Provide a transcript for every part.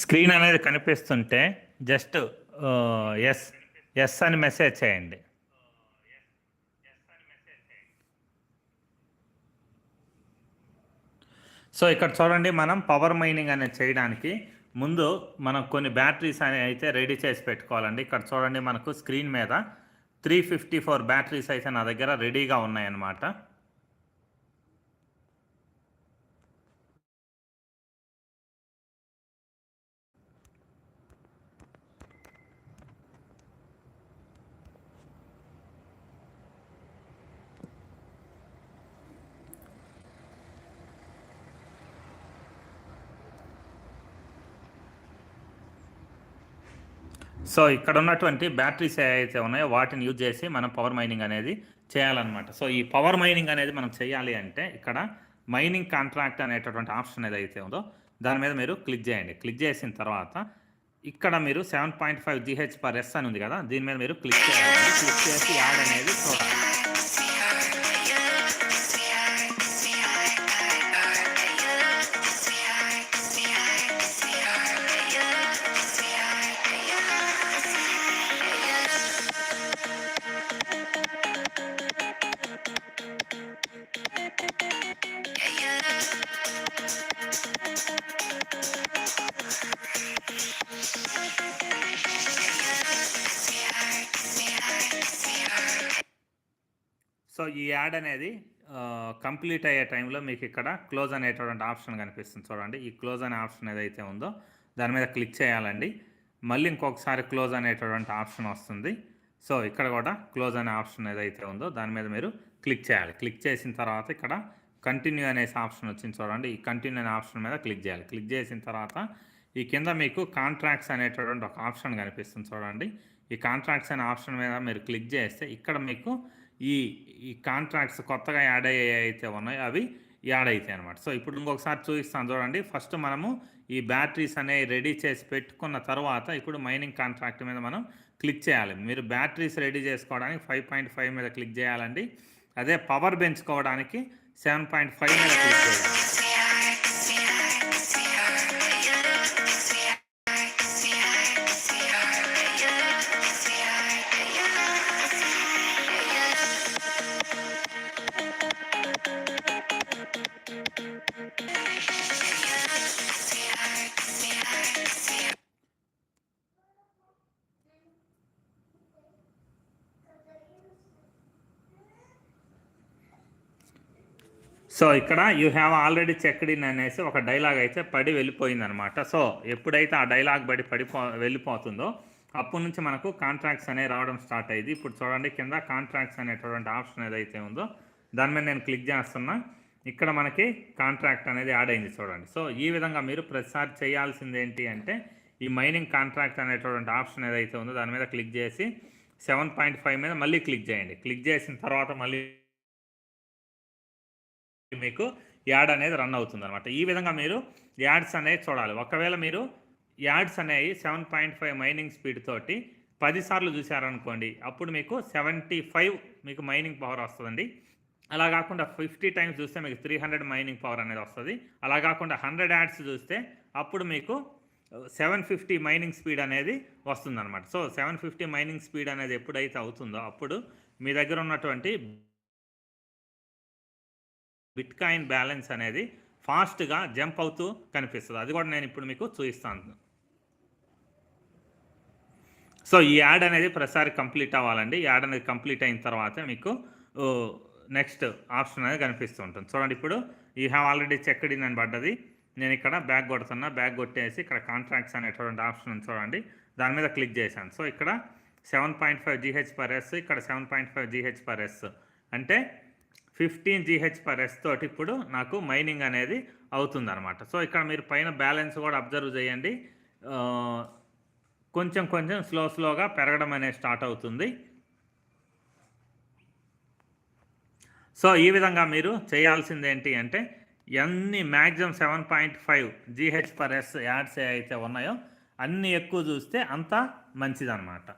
Screen అనేది కనిపిస్తుంటే just yes yes అని message చేయండి. సో ఇక్కడ చూడండి, మనం పవర్ మైనింగ్ అనేది చేయడానికి ముందు మనం కొన్ని బ్యాటరీస్ అనేవి అయితే రెడీ చేసి పెట్టుకోవాలండి. ఇక్కడ చూడండి, మనకు స్క్రీన్ మీద 354 బ్యాటరీస్ అయితే నా దగ్గర రెడీగా ఉన్నాయన్నమాట. సో ఇక్కడ ఉన్నటువంటి బ్యాటరీస్ ఏవైతే ఉన్నాయో వాటిని యూజ్ చేసి మనం పవర్ మైనింగ్ అనేది చేయాలన్నమాట. సో ఈ పవర్ మైనింగ్ అనేది మనం చేయాలి అంటే ఇక్కడ మైనింగ్ కాంట్రాక్ట్ అనేటటువంటి ఆప్షన్ ఏదైతే ఉందో దాని మీద మీరు క్లిక్ చేయండి. క్లిక్ చేసిన తర్వాత ఇక్కడ మీరు 7.5 GH/s అని ఉంది కదా, దీని మీద మీరు క్లిక్ చేయాలి. క్లిక్ చేసి యాడ్ అనేది చూడాలి. సో ఈ యాడ్ అనేది కంప్లీట్ అయ్యే టైంలో మీకు ఇక్కడ క్లోజ్ అనేటటువంటి ఆప్షన్ కనిపిస్తుంది చూడండి. ఈ క్లోజ్ అనే ఆప్షన్ ఏదైతే ఉందో దాని మీద క్లిక్ చేయాలండి. మళ్ళీ ఇంకొకసారి క్లోజ్ అనేటటువంటి ఆప్షన్ వస్తుంది. సో ఇక్కడ కూడా క్లోజ్ అనే ఆప్షన్ ఏదైతే ఉందో దాని మీద మీరు క్లిక్ చేయాలి. క్లిక్ చేసిన తర్వాత ఇక్కడ కంటిన్యూ అనేసి ఆప్షన్ వచ్చింది చూడండి. ఈ కంటిన్యూ అనే ఆప్షన్ మీద క్లిక్ చేయాలి. క్లిక్ చేసిన తర్వాత ఈ కింద మీకు కాంట్రాక్ట్స్ అనేటటువంటి ఒక ఆప్షన్ కనిపిస్తుంది చూడండి. ఈ కాంట్రాక్ట్స్ అనే ఆప్షన్ మీద మీరు క్లిక్ చేస్తే ఇక్కడ మీకు ఈ కాంట్రాక్ట్స్ కొత్తగా యాడ్ అయ్యాయి అయితే ఉన్నాయో అవి యాడ్ అవుతాయి అనమాట. సో ఇప్పుడు ఇంకొకసారి చూపిస్తాను చూడండి. ఫస్ట్ మనము ఈ బ్యాటరీస్ అనేవి రెడీ చేసి పెట్టుకున్న తర్వాత ఇప్పుడు మైనింగ్ కాంట్రాక్ట్ మీద మనం క్లిక్ చేయాలి. మీరు బ్యాటరీస్ రెడీ చేసుకోవడానికి 5.5 మీద క్లిక్ చేయాలండి. అదే పవర్ పెంచుకోవడానికి 7.5 మీద క్లిక్ చేయాలి. సో ఇక్కడ you have already checked in అనేసి ఒక డైలాగ్ అయితే పడి వెళ్ళిపోయిందనమాట. సో ఎప్పుడైతే ఆ డైలాగ్ వెళ్ళిపోతుందో అప్పటి నుంచి మనకు కాంట్రాక్ట్స్ అనేవి రావడం స్టార్ట్ అయ్యింది. ఇప్పుడు చూడండి, కింద కాంట్రాక్ట్స్ అనేటువంటి ఆప్షన్ ఏదైతే ఉందో దాని మీద నేను క్లిక్ చేస్తున్నా. ఇక్కడ మనకి కాంట్రాక్ట్ అనేది యాడ్ అయింది చూడండి. సో ఈ విధంగా మీరు ప్రతిసారి చేయాల్సింది ఏంటి అంటే ఈ మైనింగ్ కాంట్రాక్ట్ అనేటువంటి ఆప్షన్ ఏదైతే ఉందో దాని మీద క్లిక్ చేసి 7.5 మీద మళ్ళీ క్లిక్ చేయండి. క్లిక్ చేసిన తర్వాత మళ్ళీ మీకు యాడ్ అనేది రన్ అవుతుంది అనమాట. ఈ విధంగా మీరు యాడ్స్ అనేవి చూడాలి. ఒకవేళ మీరు యాడ్స్ అనేవి 7.5 మైనింగ్ స్పీడ్ తోటి 10 సార్లు చూసారనుకోండి, అప్పుడు మీకు 75 మీకు మైనింగ్ పవర్ వస్తుందండి. అలా కాకుండా 50 టైమ్స్ చూస్తే మీకు 300 మైనింగ్ పవర్ అనేది వస్తుంది. అలా కాకుండా 100 యాడ్స్ చూస్తే అప్పుడు మీకు 750 మైనింగ్ స్పీడ్ అనేది వస్తుందన్నమాట. సో 750 మైనింగ్ స్పీడ్ అనేది ఎప్పుడైతే అవుతుందో అప్పుడు మీ దగ్గర ఉన్నటువంటి బిట్కాయిన్ బ్యాలెన్స్ అనేది ఫాస్ట్గా జంప్ అవుతూ కనిపిస్తుంది. అది కూడా నేను ఇప్పుడు మీకు చూపిస్తాను. సో ఈ యాడ్ అనేది ప్రతిసారి కంప్లీట్ అవ్వాలండి. యాడ్ అనేది కంప్లీట్ అయిన తర్వాత మీకు నెక్స్ట్ ఆప్షన్ అనేది కనిపిస్తూ ఉంటుంది చూడండి. ఇప్పుడు you have already checked in అని పడ్డది. నేను ఇక్కడ బ్యాక్ కొడుతున్నా. బ్యాక్ కొట్టేసి ఇక్కడ కాంట్రాక్ట్స్ అనేటువంటి ఆప్షన్ చూడండి, దాని మీద క్లిక్ చేశాను. సో ఇక్కడ 7.5 GH/s, ఇక్కడ 7.5 GH/s అంటే 15 GH/s తోటి ఇప్పుడు నాకు మైనింగ్ అనేది అవుతుందన్నమాట. సో ఇక్కడ మీరు పైన బ్యాలెన్స్ కూడా అబ్జర్వ్ చేయండి. కొంచెం కొంచెం స్లోగా పెరగడం అనేది స్టార్ట్ అవుతుంది. సో ఈ విధంగా మీరు చేయాల్సింది ఏంటి అంటే ఎన్ని మ్యాక్సిమం 7.5 GH/s యాడ్స్ అయితే ఉన్నాయో అన్ని ఎక్కువ చూస్తే అంత మంచిదన్నమాట.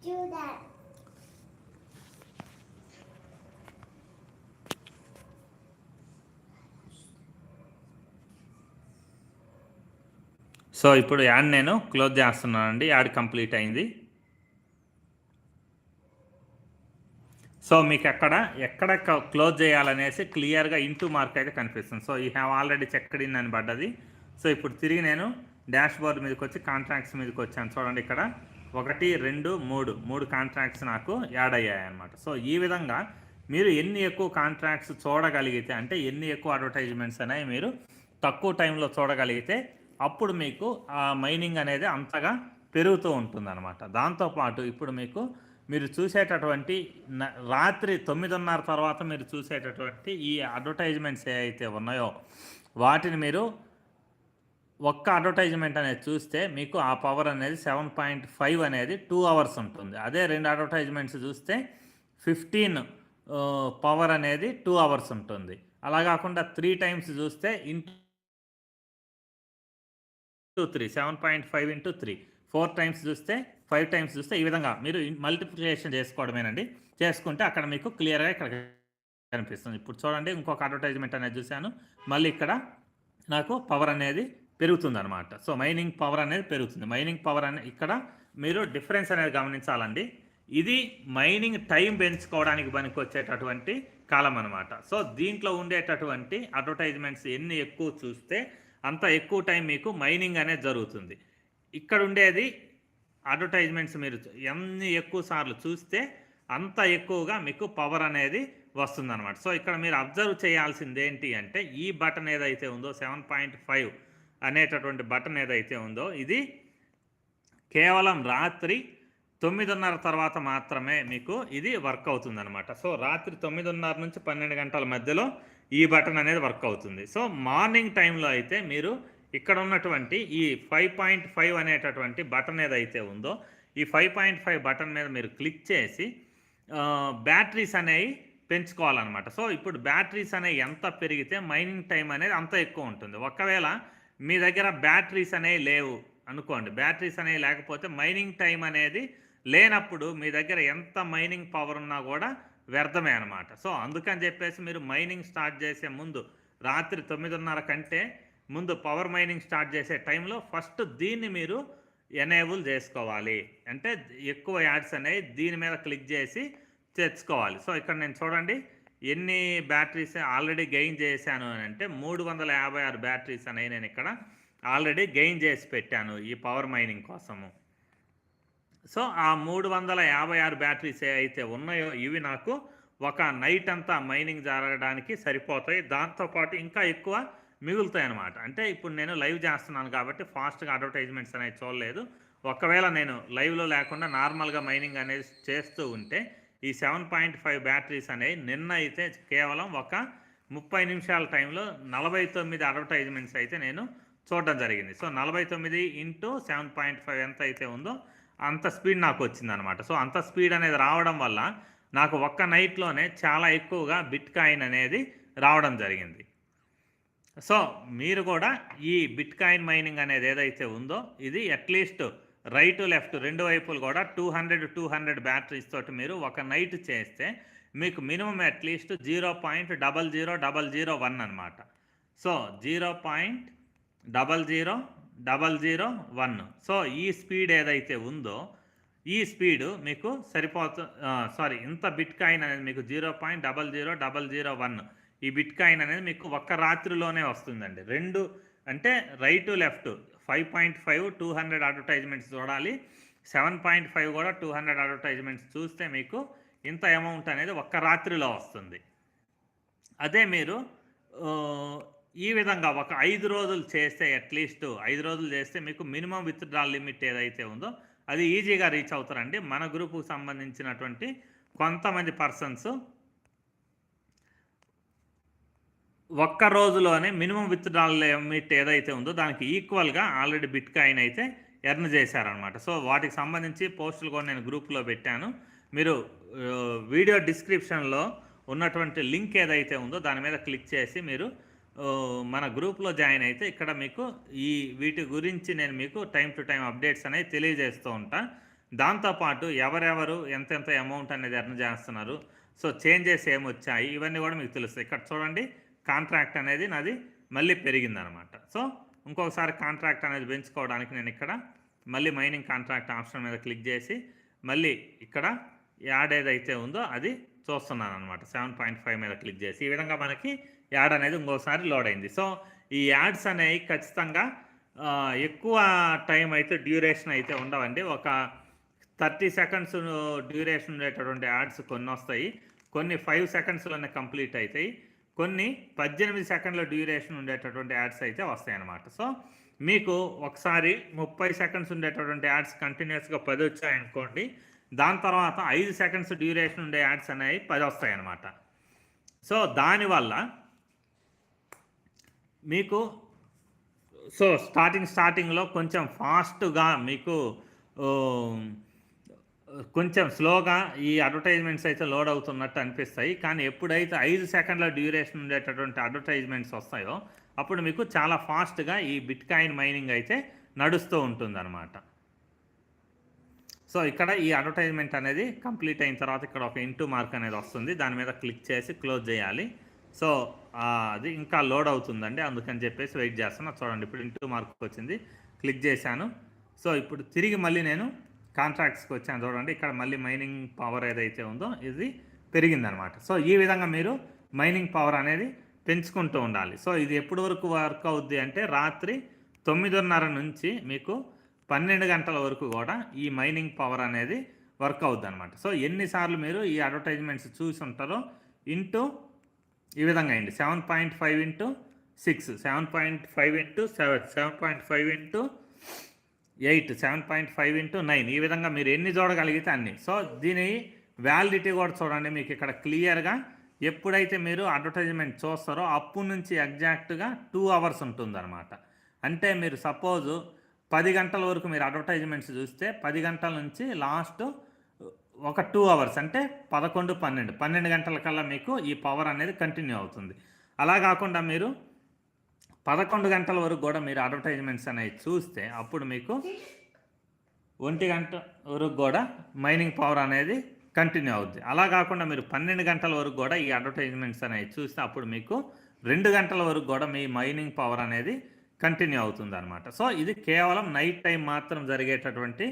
Do that. సో ఇప్పుడు యాడ్ నేను క్లోజ్ చేస్తున్నానండి. యాడ్ కంప్లీట్ అయింది. సో మీకు ఎక్కడ క్లోజ్ చేయాలనేసి క్లియర్గా ఇంటూ మార్క్ అయితే కనిపిస్తుంది. So you have already checked in అని పడ్డది. సో ఇప్పుడు తిరిగి నేను డాష్ బోర్డ్ మీదకి వచ్చి కాంట్రాక్ట్స్ మీదకి వచ్చాను. చూడండి ఇక్కడ 1, 2, 3 కాంట్రాక్ట్స్ నాకు యాడ్ అయ్యాయి అన్నమాట. సో ఈ విధంగా మీరు ఎన్ని ఎక్కువ కాంట్రాక్ట్స్ చూడగలిగితే, అంటే ఎన్ని ఎక్కువ అడ్వర్టైజ్మెంట్స్ అనేవి మీరు తక్కువ టైంలో చూడగలిగితే అప్పుడు మీకు ఆ మైనింగ్ అనేది అంతగా పెరుగుతూ ఉంటుందన్నమాట. దాంతోపాటు ఇప్పుడు మీరు చూసేటటువంటి రాత్రి 9:30 తర్వాత మీరు చూసేటటువంటి ఈ అడ్వర్టైజ్మెంట్స్ ఏవైతే ఉన్నాయో వాటిని మీరు ఒక్క అడ్వర్టైజ్మెంట్ అనేది చూస్తే మీకు ఆ పవర్ అనేది 7.5 అనేది 2 అవర్స్ ఉంటుంది. అదే 2 అడ్వర్టైజ్మెంట్స్ చూస్తే 15 పవర్ అనేది 2 అవర్స్ ఉంటుంది. అలా కాకుండా 3 టైమ్స్ చూస్తే ఇంటూ 3 7.5 ఇంటూ 3 4 టైమ్స్ చూస్తే 5 టైమ్స్ చూస్తే ఈ విధంగా మీరు మల్టిప్లికేషన్ చేసుకోవడమేనండి. చేసుకుంటే అక్కడ మీకు క్లియర్గా ఇక్కడ కనిపిస్తుంది. ఇప్పుడు చూడండి ఇంకొక అడ్వర్టైజ్మెంట్ అనేది చూశాను. మళ్ళీ ఇక్కడ నాకు పవర్ అనేది పెరుగుతుందన్నమాట. సో మైనింగ్ పవర్ అనేది పెరుగుతుంది. మైనింగ్ పవర్ అనేది ఇక్కడ మీరు డిఫరెన్స్ అనేది గమనించాలండి. ఇది మైనింగ్ టైం పెంచుకోవడానికి పనికొచ్చేటటువంటి కాలం అనమాట. సో దీంట్లో ఉండేటటువంటి అడ్వర్టైజ్మెంట్స్ ఎన్ని ఎక్కువ చూస్తే అంత ఎక్కువ టైం మీకు మైనింగ్ అనేది జరుగుతుంది. ఇక్కడ ఉండేది అడ్వర్టైజ్మెంట్స్ మీరు ఎన్ని ఎక్కువ సార్లు చూస్తే అంత ఎక్కువగా మీకు పవర్ అనేది వస్తుందన్నమాట. సో ఇక్కడ మీరు అబ్జర్వ్ చేయాల్సింది ఏంటి అంటే ఈ బటన్ ఏదైతే ఉందో 7.5 అనేటటువంటి బటన్ ఏదైతే ఉందో ఇది కేవలం రాత్రి 9:30 తర్వాత మాత్రమే మీకు ఇది వర్క్ అవుతుందన్నమాట. సో రాత్రి 9:30 నుంచి 12 గంటల మధ్యలో ఈ బటన్ అనేది వర్క్ అవుతుంది. సో మార్నింగ్ టైంలో అయితే మీరు ఇక్కడ ఉన్నటువంటి ఈ 5.5 అనేటటువంటి బటన్ ఏదైతే ఉందో ఈ 5.5 బటన్ మీద మీరు క్లిక్ చేసి బ్యాటరీస్ అనేవి పెంచుకోవాలన్నమాట. సో ఇప్పుడు బ్యాటరీస్ అనేవి ఎంత పెరిగితే మైనింగ్ టైం అనేది అంత ఎక్కువ ఉంటుంది. ఒకవేళ మీ దగ్గర బ్యాటరీస్ అనేవి లేవు అనుకోండి, బ్యాటరీస్ అనేవి లేకపోతే మైనింగ్ టైం అనేది లేనప్పుడు మీ దగ్గర ఎంత మైనింగ్ పవర్ ఉన్నా కూడా వ్యర్థమే అనమాట. సో అందుకని చెప్పేసి మీరు మైనింగ్ స్టార్ట్ చేసే ముందు రాత్రి 9:30 కంటే ముందు పవర్ మైనింగ్ స్టార్ట్ చేసే టైంలో ఫస్ట్ దీన్ని మీరు ఎనేబుల్ చేసుకోవాలి. అంటే ఎక్కువ యాడ్స్ అనేవి దీని మీద క్లిక్ చేసి తెచ్చుకోవాలి. సో ఇక్కడ నేను చూడండి ఎన్ని బ్యాటరీస్ ఆల్రెడీ గెయిన్ చేశాను అని అంటే 356 బ్యాటరీస్ అనేవి నేను ఇక్కడ ఆల్రెడీ గెయిన్ చేసి పెట్టాను ఈ పవర్ మైనింగ్ కోసము. సో ఆ 356 బ్యాటరీస్ ఏవైతే ఉన్నాయో ఇవి నాకు ఒక నైట్ అంతా మైనింగ్ జరగడానికి సరిపోతాయి. దాంతోపాటు ఇంకా ఎక్కువ మిగులుతాయి అన్నమాట. అంటే ఇప్పుడు నేను లైవ్ చేస్తున్నాను కాబట్టి ఫాస్ట్గా అడ్వర్టైజ్మెంట్స్ అనేవి చూడలేదు. ఒకవేళ నేను లైవ్లో లేకుండా నార్మల్గా మైనింగ్ అనేది చేస్తూ ఉంటే ఈ 7.5 బ్యాటరీస్ అనేవి నిన్న అయితే కేవలం ఒక 30 నిమిషాల టైంలో 49 అడ్వర్టైజ్మెంట్స్ అయితే నేను చూడడం జరిగింది. సో 49 ఇంటూ 7.5 ఎంత అయితే ఉందో అంత స్పీడ్ నాకు వచ్చిందనమాట. సో అంత స్పీడ్ అనేది రావడం వల్ల నాకు ఒక్క నైట్లోనే చాలా ఎక్కువగా బిట్ కాయిన్ అనేది రావడం జరిగింది. సో మీరు కూడా ఈ బిట్ కాయిన్ మైనింగ్ అనేది ఏదైతే ఉందో ఇది అట్లీస్ట్ రైట్ లెఫ్ట్ రెండు వైపులు కూడా 200 బ్యాటరీస్ తోటి మీరు ఒక నైట్ చేస్తే మీకు మినిమం అట్లీస్ట్ 0.00001 అనమాట. సో 0.00001. సో ఈ స్పీడ్ ఏదైతే ఉందో ఈ స్పీడు మీకు ఇంత బిట్ కాయిన్ అనేది మీకు 0.00001 ఈ బిట్ కాయిన్ అనేది మీకు ఒక్క రాత్రిలోనే వస్తుందండి. రెండు అంటే రైట్ లెఫ్ట్ 5.5 200 అడ్వర్టైజ్మెంట్స్ చూడాలి, 7.5 కూడా 200 అడ్వర్టైజ్మెంట్స్ చూస్తే మీకు ఇంత అమౌంట్ అనేది ఒక్క రాత్రిలో వస్తుంది. అదే మీరు ఈ విధంగా ఒక 5 రోజులు చేస్తే అట్లీస్ట్ 5 రోజులు చేస్తే మీకు మినిమం విత్డ్రాల్ లిమిట్ ఏదైతే ఉందో అది ఈజీగా రీచ్ అవుతారండి. మన గ్రూపుకు సంబంధించినటువంటి కొంతమంది పర్సన్స్ ఒక్క రోజులోనే మినిమం విత్డ్రాల్ లిమిట్ ఏదైతే ఉందో దానికి ఈక్వల్గా ఆల్రెడీ బిట్ కాయిన్ అయితే ఎర్న్ చేశారనమాట. సో వాటికి సంబంధించి పోస్టులు కూడా నేను గ్రూప్లో పెట్టాను. మీరు వీడియో డిస్క్రిప్షన్లో ఉన్నటువంటి లింక్ ఏదైతే ఉందో దాని మీద క్లిక్ చేసి మీరు మన గ్రూప్లో జాయిన్ అయితే ఇక్కడ మీకు వీటి గురించి నేను మీకు టైం టు టైం అప్డేట్స్ అనేవి తెలియజేస్తూ ఉంటాను. దాంతోపాటు ఎవరెవరు ఎంతెంత అమౌంట్ అనేది ఎర్న్ చేస్తున్నారు, సో చేంజెస్ ఏమొచ్చాయి, ఇవన్నీ కూడా మీకు తెలుస్తాయి. ఇక్కడ చూడండి కాంట్రాక్ట్ అనేది నాది మళ్ళీ పెరిగిందనమాట. సో ఇంకొకసారి కాంట్రాక్ట్ అనేది పెంచుకోవడానికి నేను ఇక్కడ మళ్ళీ మైనింగ్ కాంట్రాక్ట్ ఆప్షన్ మీద క్లిక్ చేసి మళ్ళీ ఇక్కడ యాడ్ ఏదైతే ఉందో అది చూస్తున్నాను అనమాట. 7.5 మీద క్లిక్ చేసి ఈ విధంగా మనకి యాడ్ అనేది ఇంకోసారి లోడ్ అయింది. సో ఈ యాడ్స్ అనేవి ఖచ్చితంగా ఎక్కువ టైం అయితే డ్యూరేషన్ అయితే ఉండవండి. ఒక 30 సెకండ్స్ డ్యూరేషన్ ఉండేటటువంటి యాడ్స్ కొన్ని వస్తాయి, కొన్ని 5 సెకండ్స్లోనే కంప్లీట్ అవుతాయి, కొన్ని 18 సెకండ్ల డ్యూరేషన్ ఉండేటటువంటి యాడ్స్ అయితే వస్తాయి అన్నమాట. సో మీకు ఒకసారి 30 సెకండ్స్ ఉండేటటువంటి యాడ్స్ కంటిన్యూస్గా 10 వచ్చాయనుకోండి, దాని తర్వాత 5 సెకండ్స్ డ్యూరేషన్ ఉండే యాడ్స్ అనేవి 10 వస్తాయి అన్నమాట. సో దానివల్ల మీకు స్టార్టింగ్లో కొంచెం ఫాస్ట్గా మీకు కొంచెం స్లోగా ఈ అడ్వర్టైజ్మెంట్స్ అయితే లోడ్ అవుతున్నట్టు అనిపిస్తాయి. కానీ ఎప్పుడైతే 5 సెకండ్ల డ్యూరేషన్ ఉండేటటువంటి అడ్వర్టైజ్మెంట్స్ వస్తాయో అప్పుడు మీకు చాలా ఫాస్ట్గా ఈ బిట్కాయిన్ మైనింగ్ అయితే నడుస్తూ ఉంటుందన్నమాట. సో ఇక్కడ ఈ అడ్వర్టైజ్మెంట్ అనేది కంప్లీట్ అయిన తర్వాత ఇక్కడ ఒక ఇంటూ మార్క్ అనేది వస్తుంది, దాని మీద క్లిక్ చేసి క్లోజ్ చేయాలి. సో అది ఇంకా లోడ్ అవుతుందండి, అందుకని చెప్పేసి వెయిట్ చేస్తున్నా. చూడండి ఇప్పుడు ఇంటూ మార్క్ వచ్చింది, క్లిక్ చేశాను. సో ఇప్పుడు తిరిగి మళ్ళీ నేను కాంట్రాక్ట్స్కి వచ్చాను. చూడండి ఇక్కడ మళ్ళీ మైనింగ్ పవర్ ఏదైతే ఉందో ఇది పెరిగిందనమాట. సో ఈ విధంగా మీరు మైనింగ్ పవర్ అనేది పెంచుకుంటూ ఉండాలి. సో ఇది ఎప్పటి వరకు వర్క్ అవుద్ది అంటే రాత్రి 9:30 నుంచి మీకు 12 గంటల వరకు కూడా ఈ మైనింగ్ పవర్ అనేది వర్క్ అవుద్ది అనమాట. సో ఎన్నిసార్లు మీరు ఈ అడ్వర్టైజ్మెంట్స్ చూసి ఉంటారో ఇంటూ ఈ విధంగా అయింది 7.5 ఇంటూ 6, 7.5 ఇంటూ 7, 7.5 ఇంటూ 8, 7.5 ఇంటూ 9, ఈ విధంగా మీరు ఎన్ని చూడగలిగితే అన్ని. సో దీని వ్యాలిడిటీ కూడా చూడండి, మీకు ఇక్కడ క్లియర్గా ఎప్పుడైతే మీరు అడ్వర్టైజ్మెంట్ చూస్తారో అప్పటి నుంచి ఎగ్జాక్ట్గా 2 అవర్స్ ఉంటుందన్నమాట. అంటే మీరు సపోజు 10 గంటల వరకు మీరు అడ్వర్టైజ్మెంట్స్ చూస్తే 10 గంటల నుంచి లాస్ట్ ఒక 2 అవర్స్ అంటే 11, 12 గంటల కల్లా మీకు ఈ పవర్ అనేది కంటిన్యూ అవుతుంది. అలా కాకుండా మీరు 11 గంటల వరకు కూడా మీరు అడ్వర్టైజ్మెంట్స్ అనేవి చూస్తే అప్పుడు మీకు 1 గంట వరకు కూడా మైనింగ్ పవర్ అనేది కంటిన్యూ అవుద్ది. అలా కాకుండా మీరు 12 గంటల వరకు కూడా ఈ అడ్వర్టైజ్మెంట్స్ అనేవి చూస్తే అప్పుడు మీకు 2 గంటల వరకు కూడా మీ మైనింగ్ పవర్ అనేది కంటిన్యూ అవుతుంది అనమాట. సో ఇది కేవలం నైట్ టైం మాత్రం జరిగేటటువంటి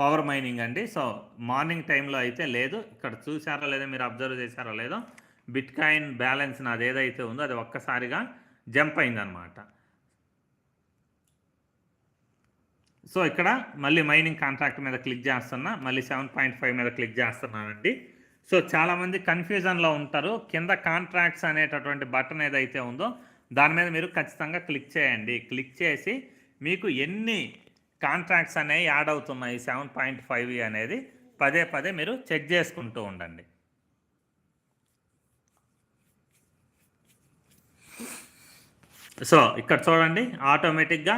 పవర్ మైనింగ్ అండి. సో మార్నింగ్ టైంలో అయితే లేదు. ఇక్కడ చూసారో లేదో మీరు అబ్జర్వ్ చేశారో లేదో బిట్కాయిన్ బ్యాలెన్స్ నాది ఏదైతే ఉందో అది ఒక్కసారిగా జంప్ అయిందనమాట. సో ఇక్కడ మళ్ళీ మైనింగ్ కాంట్రాక్ట్ మీద క్లిక్ చేస్తున్నా, మళ్ళీ 7.5 మీద క్లిక్ చేస్తున్నానండి. సో చాలామంది కన్ఫ్యూజన్లో ఉంటారు. కింద కాంట్రాక్ట్స్ అనేటటువంటి బటన్ ఏదైతే ఉందో దాని మీద మీరు ఖచ్చితంగా క్లిక్ చేయండి. క్లిక్ చేసి మీకు ఎన్ని కాంట్రాక్ట్స్ అనేవి యాడ్ అవుతున్నాయి 7.5 అనేది పదే మీరు చెక్ చేసుకుంటూ ఉండండి. సో ఇక్కడ చూడండి ఆటోమేటిక్గా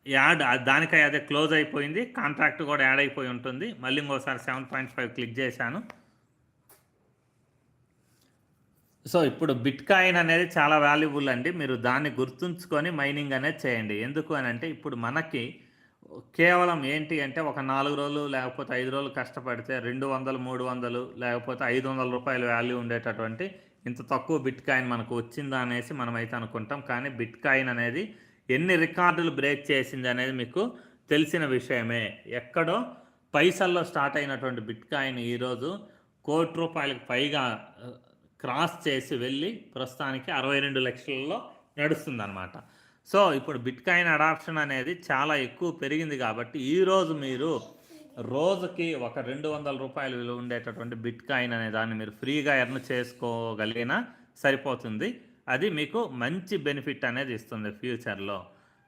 యాడ్ దానికై అదే క్లోజ్ అయిపోయింది, కాంట్రాక్ట్ కూడా యాడ్ అయిపోయి ఉంటుంది. మళ్ళీ ఇంకోసారి 7.5 క్లిక్ చేశాను. సో ఇప్పుడు బిట్కాయిన్ అనేది చాలా వాల్యుబుల్ అండి, మీరు దాన్ని గుర్తుంచుకొని మైనింగ్ అనేది చేయండి. ఎందుకు అని అంటే ఇప్పుడు మనకి కేవలం ఏంటి అంటే ఒక 4 రోజులు లేకపోతే 5 రోజులు కష్టపడితే 200, 300 లేకపోతే 500 రూపాయల వాల్యూ ఉండేటటువంటి ఇంత తక్కువ బిట్కాయిన్ మనకు వచ్చిందా అనేసి మనమైతే అనుకుంటాం. కానీ బిట్కాయిన్ అనేది ఎన్ని రికార్డులు బ్రేక్ చేసింది అనేది మీకు తెలిసిన విషయమే. ఎక్కడో పైసల్లో స్టార్ట్ అయినటువంటి బిట్కాయిన్ ఈరోజు ₹1,00,00,000 పైగా క్రాస్ చేసి వెళ్ళి ప్రస్తుతానికి 62 లక్షలలో నడుస్తుందన్నమాట. సో ఇప్పుడు బిట్కాయిన్ అడాప్షన్ అనేది చాలా ఎక్కువ పెరిగింది కాబట్టి ఈరోజు మీరు రోజుకి ఒక ₹200 విలువ ఉండేటటువంటి బిట్కాయిన్ అనే దాన్ని మీరు ఫ్రీగా ఎర్న్ చేసుకోగలిగినా సరిపోతుంది. అది మీకు మంచి బెనిఫిట్ అనేది ఇస్తుంది ఫ్యూచర్లో.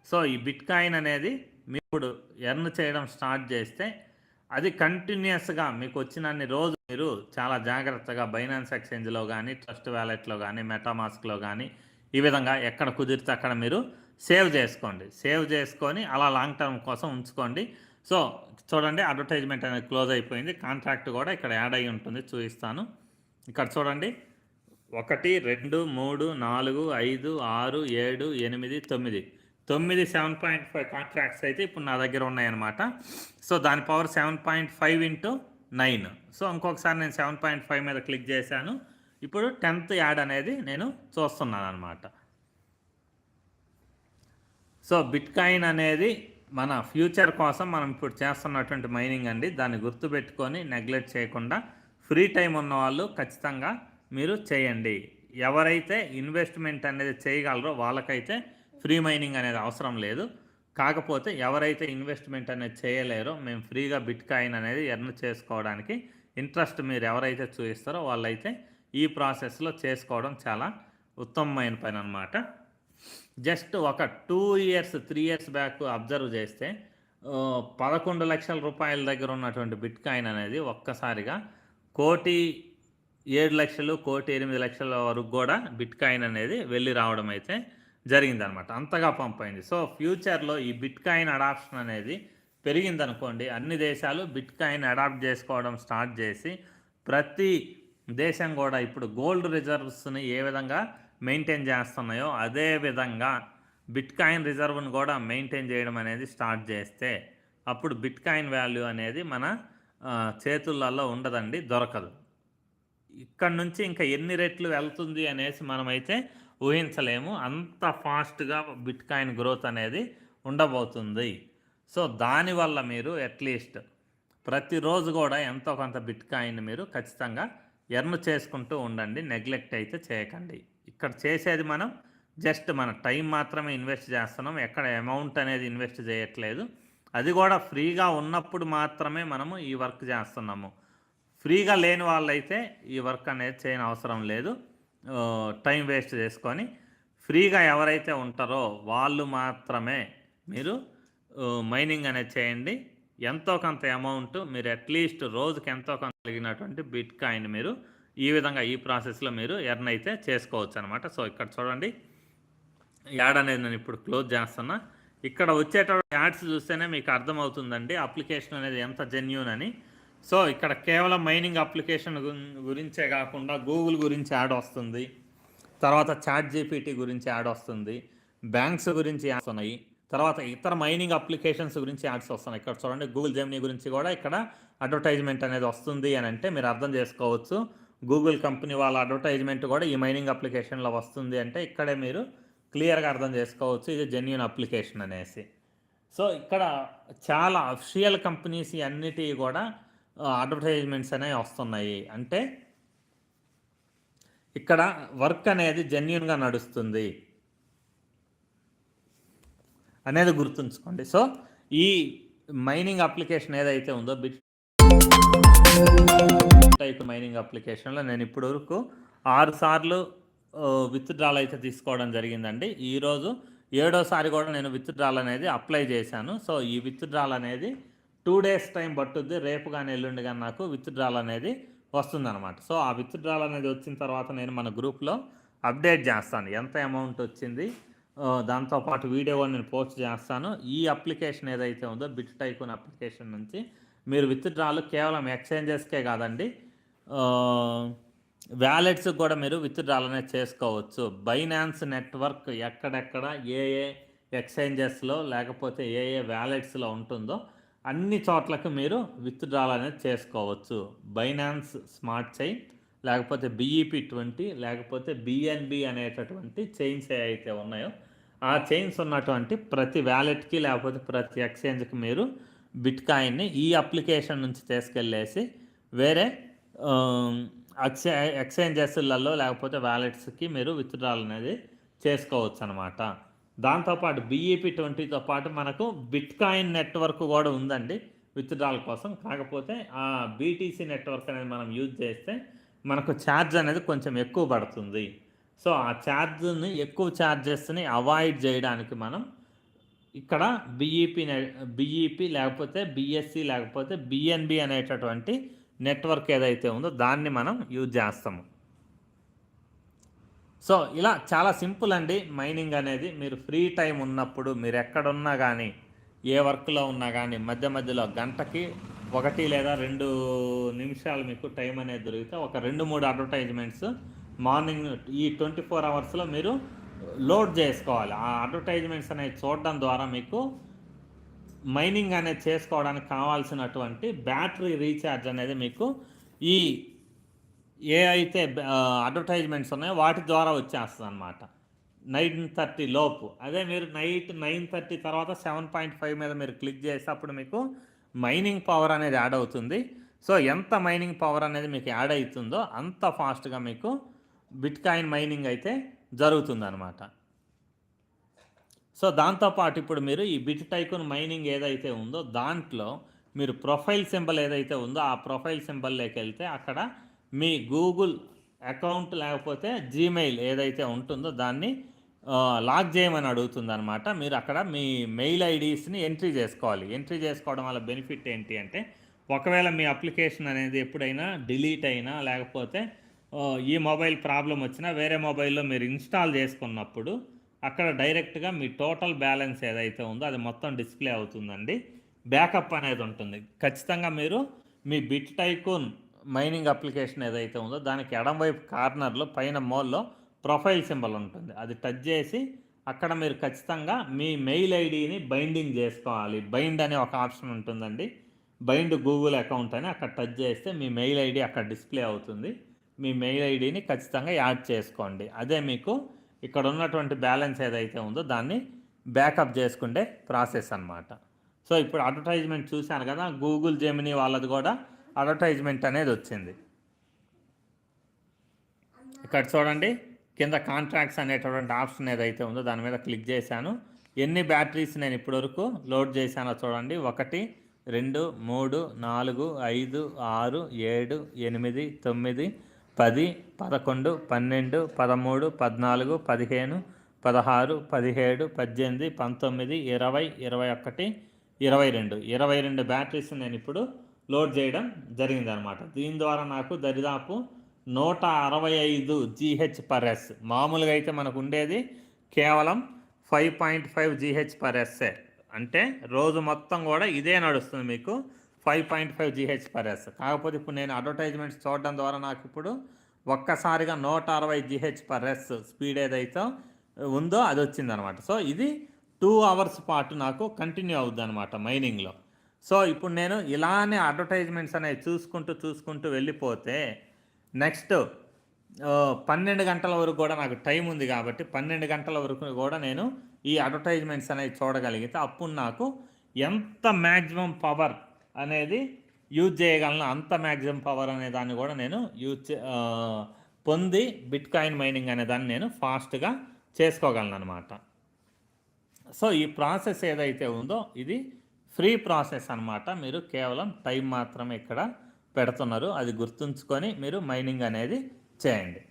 సో ఈ బిట్కాయిన్ అనేది మీరు ఇప్పుడు ఎర్న్ చేయడం స్టార్ట్ చేస్తే అది కంటిన్యూస్గా మీకు వచ్చినన్ని రోజు మీరు చాలా జాగ్రత్తగా బైనాన్స్ ఎక్స్చేంజ్లో కానీ, ట్రస్ట్ వ్యాలెట్లో కానీ, మెటామాస్క్లో కానీ ఈ విధంగా ఎక్కడ కుదిరితే అక్కడ మీరు సేవ్ చేసుకోండి. సేవ్ చేసుకొని అలా లాంగ్ టర్మ్ కోసం ఉంచుకోండి. సో చూడండి అడ్వర్టైజ్మెంట్ అనేది క్లోజ్ అయిపోయింది, కాంట్రాక్ట్ కూడా ఇక్కడ యాడ్ అయి ఉంటుంది, చూపిస్తాను. ఇక్కడ చూడండి 1, 2, 3, 4, 5, 6, 7, 8, 7.5 కాంట్రాక్ట్స్ అయితే ఇప్పుడు నా దగ్గర ఉన్నాయన్నమాట. సో దాని పవర్ 7.5 ఇంటూ 9. సో ఇంకొకసారి నేను 7.5 మీద క్లిక్ చేశాను. ఇప్పుడు 10th యాడ్ అనేది నేను చూస్తున్నాను అనమాట. సో బిట్కాయిన్ అనేది మన ఫ్యూచర్ కోసం మనం ఇప్పుడు చేస్తున్నటువంటి మైనింగ్ అండి. దాన్ని గుర్తుపెట్టుకొని నెగ్లెక్ట్ చేయకుండా ఫ్రీ టైం ఉన్న వాళ్ళు ఖచ్చితంగా మీరు చేయండి. ఎవరైతే ఇన్వెస్ట్మెంట్ అనేది చేయగలరో వాళ్ళకైతే ఫ్రీ మైనింగ్ అనేది అవసరం లేదు. కాకపోతే ఎవరైతే ఇన్వెస్ట్మెంట్ అనేది చేయలేరో మేము ఫ్రీగా బిట్కాయిన్ అనేది ఎర్న్ చేసుకోవడానికి ఇంట్రెస్ట్ మీరు ఎవరైతే చూపిస్తారో వాళ్ళైతే ఈ ప్రాసెస్లో చేసుకోవడం చాలా ఉత్తమమైన పని అన్నమాట. జస్ట్ ఒక 2 years 3 years బ్యాక్ అబ్జర్వ్ చేస్తే 11 లక్షల రూపాయల దగ్గర ఉన్నటువంటి బిట్కాయిన్ అనేది ఒక్కసారిగా 1,07,00,000 1,08,00,000 వరకు కూడా బిట్కాయిన్ అనేది వెళ్ళి రావడం అయితే జరిగిందనమాట. అంతగా పంప్ అయింది. సో ఫ్యూచర్లో ఈ బిట్కాయిన్ అడాప్షన్ అనేది పెరిగిందనుకోండి, అన్ని దేశాలు బిట్కాయిన్ అడాప్ట్ చేసుకోవడం స్టార్ట్ చేసి ప్రతి దేశం కూడా ఇప్పుడు గోల్డ్ రిజర్వ్స్ని ఏ విధంగా మెయింటైన్ చేస్తున్నాయో అదే విధంగా బిట్కాయిన్ రిజర్వ్ను కూడా మెయింటైన్ చేయడం అనేది స్టార్ట్ చేస్తే అప్పుడు బిట్కాయిన్ వాల్యూ అనేది మన చేతులలో ఉండదండి, దొరకదు. ఇక్కడ నుంచి ఇంకా ఎన్ని రెట్లు వెళ్తుంది అనేసి మనమైతే ఊహించలేము. అంత ఫాస్ట్గా బిట్కాయిన్ గ్రోత్ అనేది ఉండబోతుంది. సో దానివల్ల మీరు అట్లీస్ట్ ప్రతిరోజు కూడా ఎంతో కొంత బిట్కాయిన్ మీరు ఖచ్చితంగా ఎర్న్ చేసుకుంటూ ఉండండి, నెగ్లెక్ట్ అయితే చేయకండి. ఇక్కడ చేసేది మనం జస్ట్ మన టైం మాత్రమే ఇన్వెస్ట్ చేస్తున్నాం, ఎక్కడ అమౌంట్ అనేది ఇన్వెస్ట్ చేయట్లేదు. అది కూడా ఫ్రీగా ఉన్నప్పుడు మాత్రమే మనము ఈ వర్క్ చేస్తున్నాము. ఫ్రీగా లేని వాళ్ళైతే ఈ వర్క్ అనేది చేయని అవసరం లేదు. టైం వేస్ట్ చేసుకొని ఫ్రీగా ఎవరైతే ఉంటారో వాళ్ళు మాత్రమే మీరు మైనింగ్ అనేది చేయండి. ఎంతో కొంత అమౌంట్ మీరు అట్లీస్ట్ రోజుకి ఎంతో కొంత కలిగినటువంటి బిట్కాయిన్ మీరు ఈ విధంగా ఈ ప్రాసెస్లో మీరు ఎర్న్ అయితే చేసుకోవచ్చు అనమాట. సో ఇక్కడ చూడండి, యాడ్ అనేది నేను ఇప్పుడు క్లోజ్ చేస్తున్నా. ఇక్కడ వచ్చేటప్పుడు యాడ్స్ చూస్తేనే మీకు అర్థమవుతుందండి అప్లికేషన్ అనేది ఎంత జెన్యూన్ అని. సో ఇక్కడ కేవలం మైనింగ్ అప్లికేషన్ గురించే కాకుండా గూగుల్ గురించి యాడ్ వస్తుంది, తర్వాత చాట్ జీపీటీ గురించి యాడ్ వస్తుంది, బ్యాంక్స్ గురించి యాడ్స్ ఉన్నాయి, తర్వాత ఇతర మైనింగ్ అప్లికేషన్స్ గురించి యాడ్స్ వస్తున్నాయి. ఇక్కడ చూడండి, గూగుల్ జెమినీ గురించి కూడా ఇక్కడ అడ్వర్టైజ్మెంట్ అనేది వస్తుంది అని అంటే మీరు అర్థం చేసుకోవచ్చు గూగుల్ కంపెనీ వాళ్ళ అడ్వర్టైజ్మెంట్ కూడా ఈ మైనింగ్ అప్లికేషన్లో వస్తుంది అంటే ఇక్కడే మీరు క్లియర్గా అర్థం చేసుకోవచ్చు ఇది జెన్యూన్ అప్లికేషన్ అనేసి. సో ఇక్కడ చాలా అఫిషియల్ కంపెనీస్ అన్నిటి కూడా అడ్వర్టైజ్మెంట్స్ అనేవి వస్తున్నాయి అంటే ఇక్కడ వర్క్ అనేది జెన్యూన్గా నడుస్తుంది అనేది గుర్తుంచుకోండి. సో ఈ మైనింగ్ అప్లికేషన్ ఏదైతే ఉందో బిట్ టైప్ మైనింగ్ అప్లికేషన్లో నేను ఇప్పుడు వరకు 6 సార్లు విత్డ్రాల్ అయితే తీసుకోవడం జరిగిందండి. ఈరోజు 7వసారి కూడా నేను విత్డ్రాల్ అనేది అప్లై చేశాను. సో ఈ విత్డ్రాల్ అనేది 2 days టైం పట్టుద్ది. రేపు కానీ ఎల్లుండి కానీ నాకు విత్డ్రాల్ అనేది వస్తుందన్నమాట. సో ఆ విత్డ్రాల్ అనేది వచ్చిన తర్వాత నేను మన గ్రూప్లో అప్డేట్ చేస్తాను ఎంత అమౌంట్ వచ్చింది, దాంతోపాటు వీడియో కూడా నేను పోస్ట్ చేస్తాను. ఈ అప్లికేషన్ ఏదైతే ఉందో బిట్ టైకూన్ అప్లికేషన్ నుంచి మీరు విత్డ్రాలు కేవలం ఎక్స్చేంజెస్కే కాదండి, వ్యాలెట్స్కి కూడా మీరు విత్డ్రాల్ అనేది చేసుకోవచ్చు. బైనాన్స్ నెట్వర్క్ ఎక్కడెక్కడ ఏ ఎక్స్చేంజెస్లో లేకపోతే ఏ వ్యాలెట్స్లో ఉంటుందో అన్ని చోట్లకు మీరు విత్డ్రాల్ అనేది చేసుకోవచ్చు. బైనాన్స్ స్మార్ట్ చైన్ లేకపోతే BEP20 లేకపోతే BNB అనేటటువంటి చైన్స్ ఏవైతే ఉన్నాయో ఆ చైన్స్ ఉన్నటువంటి ప్రతి వ్యాలెట్కి లేకపోతే ప్రతి ఎక్స్చేంజ్కి మీరు బిట్కాయిన్ని ఈ అప్లికేషన్ నుంచి తీసుకెళ్ళేసి వేరే ఎక్స్చేంజెస్లలో లేకపోతే వ్యాలెట్స్కి మీరు విత్డ్రాల్ అనేది చేసుకోవచ్చు అనమాట. దాంతోపాటు BEP20తో పాటు మనకు బిట్కాయిన్ నెట్వర్క్ కూడా ఉందండి విత్డ్రాల్ కోసం. కాకపోతే ఆ BTC నెట్వర్క్ అనేది మనం యూజ్ చేస్తే మనకు ఛార్జ్ అనేది కొంచెం ఎక్కువ పడుతుంది. సో ఆ ఛార్జ్ని ఎక్కువ ఛార్జెస్ని అవాయిడ్ చేయడానికి మనం ఇక్కడ BEP లేకపోతే BSC లేకపోతే BNB అనేటటువంటి నెట్వర్క్ ఏదైతే ఉందో దాన్ని మనం యూజ్ చేస్తాము. సో ఇలా చాలా సింపుల్ అండి మైనింగ్ అనేది. మీరు ఫ్రీ టైం ఉన్నప్పుడు మీరు ఎక్కడున్నా కానీ ఏ వర్క్లో ఉన్నా కానీ మధ్య మధ్యలో గంటకి 1 లేదా 2 నిమిషాలు మీకు టైం అనేది దొరికితే ఒక 2-3 అడ్వర్టైజ్మెంట్స్ మార్నింగ్ ఈ 24 అవర్స్లో మీరు లోడ్ చేసుకోవాలి. ఆ అడ్వర్టైజ్మెంట్స్ అనేవి చూడడం ద్వారా మీకు మైనింగ్ అనేది చేసుకోవడానికి కావాల్సినటువంటి బ్యాటరీ రీఛార్జ్ అనేది మీకు ఈ ఏ అయితే అడ్వర్టైజ్మెంట్స్ ఉన్నాయో వాటి ద్వారా వచ్చేస్తుంది అనమాట 9:30 లోపు. అదే మీరు నైట్ 9:30 తర్వాత 7.5 మీద మీరు క్లిక్ చేస్తే అప్పుడు మీకు మైనింగ్ పవర్ అనేది యాడ్ అవుతుంది. సో ఎంత మైనింగ్ పవర్ అనేది మీకు యాడ్ అవుతుందో అంత ఫాస్ట్గా మీకు బిట్కాయిన్ మైనింగ్ అయితే జరుగుతుందన్నమాట. సో దాంతోపాటు ఇప్పుడు మీరు ఈ బిట్ టైకూన్ మైనింగ్ ఏదైతే ఉందో దాంట్లో మీరు ప్రొఫైల్ సింబల్ ఏదైతే ఉందో ఆ ప్రొఫైల్ సింబల్లోకి వెళ్తే అక్కడ మీ గూగుల్ అకౌంట్ లేకపోతే జీమెయిల్ ఏదైతే ఉంటుందో దాన్ని లాక్ చేయమని అడుగుతుంది అనమాట. మీరు అక్కడ మీ మెయిల్ ఐడీస్ని ఎంట్రీ చేసుకోవాలి. ఎంట్రీ చేసుకోవడం వల్ల బెనిఫిట్ ఏంటి అంటే ఒకవేళ మీ అప్లికేషన్ అనేది ఎప్పుడైనా డిలీట్ అయినా లేకపోతే ఈ మొబైల్ ప్రాబ్లం వచ్చినా వేరే మొబైల్లో మీరు ఇన్స్టాల్ చేసుకున్నప్పుడు అక్కడ డైరెక్ట్గా మీ టోటల్ బ్యాలెన్స్ ఏదైతే ఉందో అది మొత్తం డిస్ప్లే అవుతుందండి. బ్యాకప్ అనేది ఉంటుంది. ఖచ్చితంగా మీరు మీ బిట్ టైకూన్ మైనింగ్ అప్లికేషన్ ఏదైతే ఉందో దానికి ఎడమవైపు కార్నర్లో పైన మోల్లో ప్రొఫైల్ సింబల్ ఉంటుంది. అది టచ్ చేసి అక్కడ మీరు ఖచ్చితంగా మీ మెయిల్ ఐడిని బైండింగ్ చేసుకోవాలి. బైండ్ అనే ఒక ఆప్షన్ ఉంటుందండి. బైండ్ గూగుల్ అకౌంట్ అని అక్కడ టచ్ చేస్తే మీ మెయిల్ ఐడి అక్కడ డిస్ప్లే అవుతుంది. మీ మెయిల్ ఐడిని ఖచ్చితంగా యాడ్ చేసుకోండి. అదే మీకు ఇక్కడ ఉన్నటువంటి బ్యాలెన్స్ ఏదైతే ఉందో దాన్ని బ్యాకప్ చేసుకుంటే ప్రాసెస్ అనమాట. సో ఇప్పుడు అడ్వర్టైజ్మెంట్ చూశాను కదా, గూగుల్ జెమినీ వాళ్ళది కూడా అడ్వర్టైజ్మెంట్ అనేది వచ్చింది. ఇక్కడ చూడండి కింద కాంట్రాక్ట్స్ అనేటటువంటి ఆప్షన్ ఏదైతే ఉందో దాని మీద క్లిక్ చేశాను. ఎన్ని బ్యాటరీస్ నేను ఇప్పటివరకు లోడ్ చేశానో చూడండి. 1 2 3 4 5 6 7 8 9 10 11 12 13 14 15 16 17 18 19 20 21 22 బ్యాటరీస్ నేను ఇప్పుడు లోడ్ చేయడం జరిగిందనమాట. దీని ద్వారా నాకు దరిదాపు 165 GH/s. మామూలుగా అయితే మనకు ఉండేది కేవలం 5.5 GH/s. అంటే రోజు మొత్తం కూడా ఇదే నడుస్తుంది మీకు 5.5 GH/s. కాకపోతే ఇప్పుడు నేను అడ్వర్టైజ్మెంట్స్ చూడడం ద్వారా నాకు ఇప్పుడు ఒక్కసారిగా 160 GH/s స్పీడ్ ఏదైతే ఉందో అది వచ్చిందనమాట. సో ఇది 2 అవర్స్ పాటు నాకు కంటిన్యూ అవుద్ది అనమాట మైనింగ్లో. సో ఇప్పుడు నేను ఇలానే అడ్వర్టైజ్మెంట్స్ అనేవి చూసుకుంటూ వెళ్ళిపోతే నెక్స్ట్ 12 గంటల వరకు కూడా నాకు టైం ఉంది కాబట్టి 12 గంటల వరకు కూడా నేను ఈ అడ్వర్టైజ్మెంట్స్ అనేవి చూడగలిగితే అప్పుడు నాకు ఎంత మ్యాక్సిమం పవర్ అనేది యూజ్ చేయగలను అంత మ్యాక్సిమం పవర్ అనే దాన్ని కూడా నేను పొంది బిట్కాయిన్ మైనింగ్ అనే దాన్ని నేను ఫాస్ట్గా చేసుకోగలను అనమాట. సో ఈ ప్రాసెస్ ఏదైతే ఉందో ఇది ఫ్రీ ప్రాసెస్ అనమాట. మీరు కేవలం టైం మాత్రమే ఇక్కడ పెడుతున్నారు. అది గుర్తుంచుకొని మీరు మైనింగ్ అనేది చేయండి.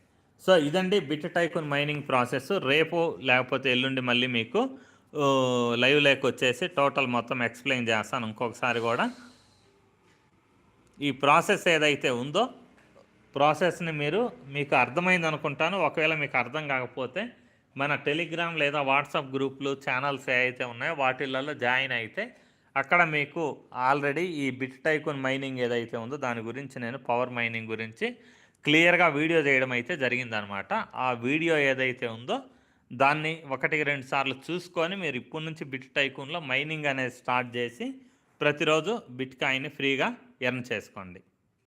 సో ఇదండి బిట్ టైకూన్ మైనింగ్ ప్రాసెస్. రేపు లేకపోతే ఎల్లుండి మళ్ళీ మీకు లైవ్ లేక్ వచ్చేసి టోటల్ మొత్తం ఎక్స్ప్లెయిన్ చేస్తాను ఇంకొకసారి కూడా. ఈ ప్రాసెస్ ఏదైతే ఉందో ప్రాసెస్ని మీకు అర్థమైంది అనుకుంటాను. ఒకవేళ మీకు అర్థం కాకపోతే మన టెలిగ్రామ్ లేదా వాట్సాప్ గ్రూపులు ఛానల్స్ ఏవైతే ఉన్నాయో వాటిల్లో జాయిన్ అయితే అక్కడ మీకు ఆల్రెడీ ఈ బిట్ టైకూన్ మైనింగ్ ఏదైతే ఉందో దాని గురించి నేను పవర్ మైనింగ్ గురించి క్లియర్గా వీడియో చేయడం అయితే జరిగిందనమాట. ఆ వీడియో ఏదైతే ఉందో దాన్ని 1-2 సార్లు చూసుకొని మీరు ఇప్పటి నుంచి బిట్ టైకూన్లో మైనింగ్ అనేది స్టార్ట్ చేసి ప్రతిరోజు బిట్ కాయిన్ని ఫ్రీగా ఎర్న్ చేసుకోండి.